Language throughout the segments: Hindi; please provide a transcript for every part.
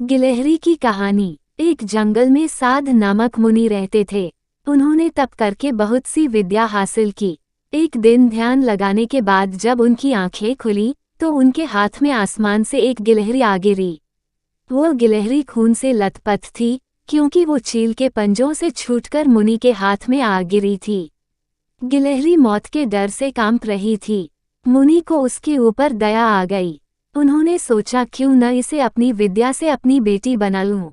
गिलहरी की कहानी। एक जंगल में साध नामक मुनि रहते थे। उन्होंने तप करके बहुत सी विद्या हासिल की। एक दिन ध्यान लगाने के बाद जब उनकी आंखें खुली तो उनके हाथ में आसमान से एक गिलहरी आ गिरी। वो गिलहरी खून से लथपथ थी क्योंकि वो चील के पंजों से छूटकर मुनि के हाथ में आ गिरी थी। गिलहरी मौत के डर से कांप रही थी। मुनि को उसके ऊपर दया आ गई। उन्होंने सोचा क्यों न इसे अपनी विद्या से अपनी बेटी बना लूं।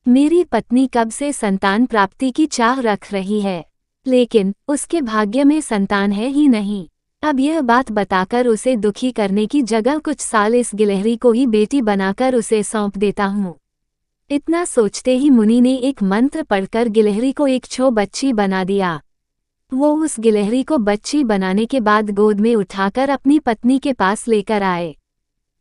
मेरी पत्नी कब से संतान प्राप्ति की चाह रख रही है, लेकिन उसके भाग्य में संतान है ही नहीं। अब यह बात बताकर उसे दुखी करने की जगह कुछ साल इस गिलहरी को ही बेटी बनाकर उसे सौंप देता हूँ। इतना सोचते ही मुनि ने एक मंत्र पढ़कर गिलहरी को एक छो बच्ची बना दिया। वो उस गिलहरी को बच्ची बनाने के बाद गोद में उठाकर अपनी पत्नी के पास लेकर आए।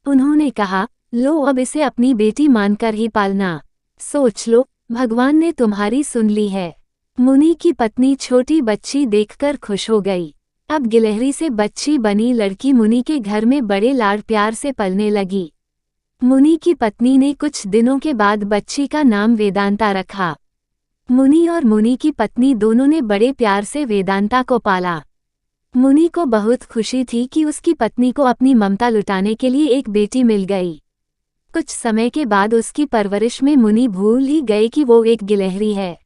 उन्होंने कहा, लो अब इसे अपनी बेटी मानकर ही पालना। सोच लो, भगवान ने तुम्हारी सुन ली है। मुनि की पत्नी छोटी बच्ची देखकर खुश हो गई। अब गिलहरी से बच्ची बनी लड़की मुनि के घर में बड़े लाड़ प्यार से पलने लगी। मुनि की पत्नी ने कुछ दिनों के बाद बच्ची का नाम वेदांता रखा। मुनि और मुनि की पत्नी दोनों ने बड़े प्यार से वेदांता को पाला। मुनि को बहुत खुशी थी कि उसकी पत्नी को अपनी ममता लुटाने के लिए एक बेटी मिल गई। कुछ समय के बाद उसकी परवरिश में मुनि भूल ही गए कि वो एक गिलहरी है।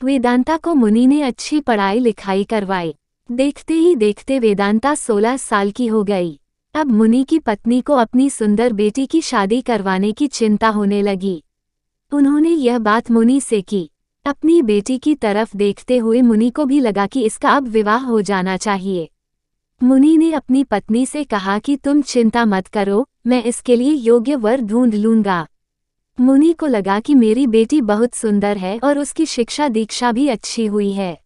वेदांता को मुनि ने अच्छी पढ़ाई लिखाई करवाई। देखते ही देखते वेदांता 16 साल की हो गई। अब मुनि की पत्नी को अपनी सुंदर बेटी की शादी करवाने की चिंता होने लगी। उन्होंने यह बात मुनि से की। अपनी बेटी की तरफ देखते हुए मुनि को भी लगा कि इसका अब विवाह हो जाना चाहिए। मुनि ने अपनी पत्नी से कहा कि तुम चिंता मत करो, मैं इसके लिए योग्य वर ढूंढ लूंगा। मुनि को लगा कि मेरी बेटी बहुत सुंदर है और उसकी शिक्षा दीक्षा भी अच्छी हुई है।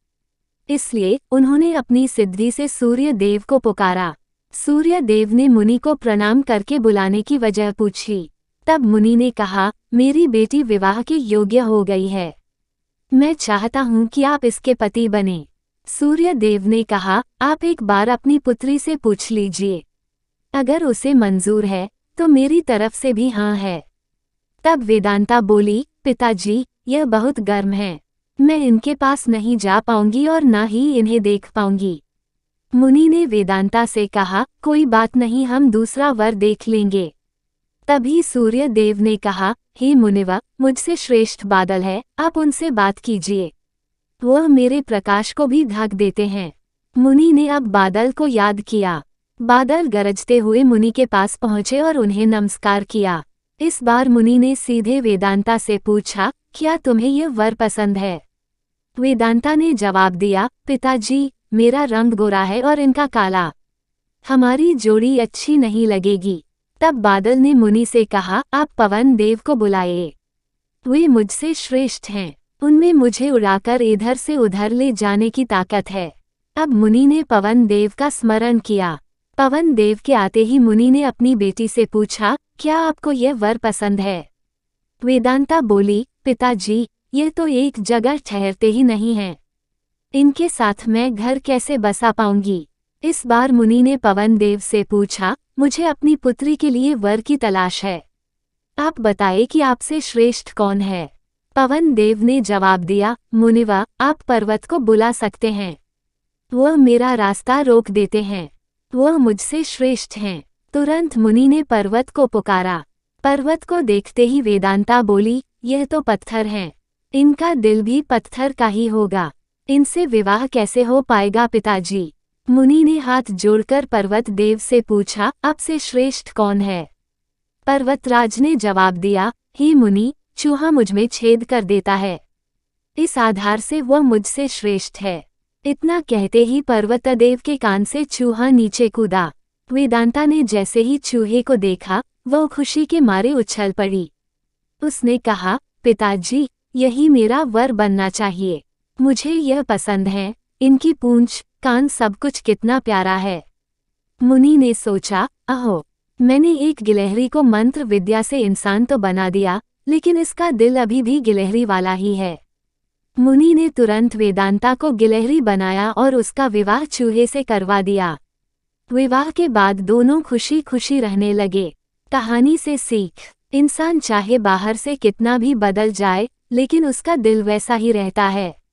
इसलिए उन्होंने अपनी सिद्धि से सूर्य देव को पुकारा। सूर्य देव ने मुनि को प्रणाम करके बुलाने की वजह पूछी। तब मुनि ने कहा, मेरी बेटी विवाह के योग्य हो गई है। मैं चाहता हूं कि आप इसके पति बने। सूर्य देव ने कहा, आप एक बार अपनी पुत्री से पूछ लीजिए। अगर उसे मंजूर है तो मेरी तरफ से भी हाँ है। तब वेदांता बोली, पिताजी, यह बहुत गर्म है। मैं इनके पास नहीं जा पाऊंगी और ना ही इन्हें देख पाऊंगी। मुनि ने वेदांता से कहा, कोई बात नहीं, हम दूसरा वर देख लेंगे। तभी सूर्य देव ने कहा, हे मुनिवा, मुझसे श्रेष्ठ बादल है, आप उनसे बात कीजिए। वह मेरे प्रकाश को भी ढक देते हैं। मुनि ने अब बादल को याद किया। बादल गरजते हुए मुनि के पास पहुंचे और उन्हें नमस्कार किया। इस बार मुनि ने सीधे वेदांता से पूछा, क्या तुम्हें यह वर पसंद है? वेदांता ने जवाब दिया, पिताजी, मेरा रंग गोरा है और इनका काला। हमारी जोड़ी अच्छी नहीं लगेगी। तब बादल ने मुनि से कहा, आप पवन देव को बुलाइए। वे मुझसे श्रेष्ठ हैं। उनमें मुझे उड़ाकर इधर से उधर ले जाने की ताकत है। अब मुनि ने पवन देव का स्मरण किया। पवन देव के आते ही मुनि ने अपनी बेटी से पूछा, क्या आपको यह वर पसंद है? वेदांता बोली, पिताजी, ये तो एक जगह ठहरते ही नहीं हैं। इनके साथ मैं घर कैसे बसा पाऊंगी? इस बार मुनि ने पवन देव से पूछा, मुझे अपनी पुत्री के लिए वर की तलाश है। आप बताइए कि आपसे श्रेष्ठ कौन है? पवन देव ने जवाब दिया, मुनिवा, आप पर्वत को बुला सकते हैं। वह मेरा रास्ता रोक देते हैं। वह मुझसे श्रेष्ठ हैं। तुरंत मुनि ने पर्वत को पुकारा। पर्वत को देखते ही वेदांता बोली, यह तो पत्थर हैं। इनका दिल भी पत्थर का ही होगा। इनसे विवाह कैसे हो पाएगा पिताजी? मुनि ने हाथ जोड़कर पर्वत देव से पूछा, आपसे श्रेष्ठ कौन है? पर्वतराज ने जवाब दिया, हे मुनि, चूहा मुझमें छेद कर देता है। इस आधार से वह मुझसे श्रेष्ठ है। इतना कहते ही पर्वतदेव के कान से चूहा नीचे कूदा। वेदांता ने जैसे ही चूहे को देखा, वह खुशी के मारे उछल पड़ी। उसने कहा, पिताजी, यही मेरा वर बनना चाहिए। मुझे यह पसंद है। इनकी पूंछ, कान, सब कुछ कितना प्यारा है। मुनि ने सोचा, अहो, मैंने एक गिलहरी को मंत्र विद्या से इंसान तो बना दिया, लेकिन इसका दिल अभी भी गिलहरी वाला ही है। मुनि ने तुरंत वेदांता को गिलहरी बनाया और उसका विवाह चूहे से करवा दिया। विवाह के बाद दोनों खुशी खुशी रहने लगे। कहानी से सीख। इंसान चाहे बाहर से कितना भी बदल जाए, लेकिन उसका दिल वैसा ही रहता है।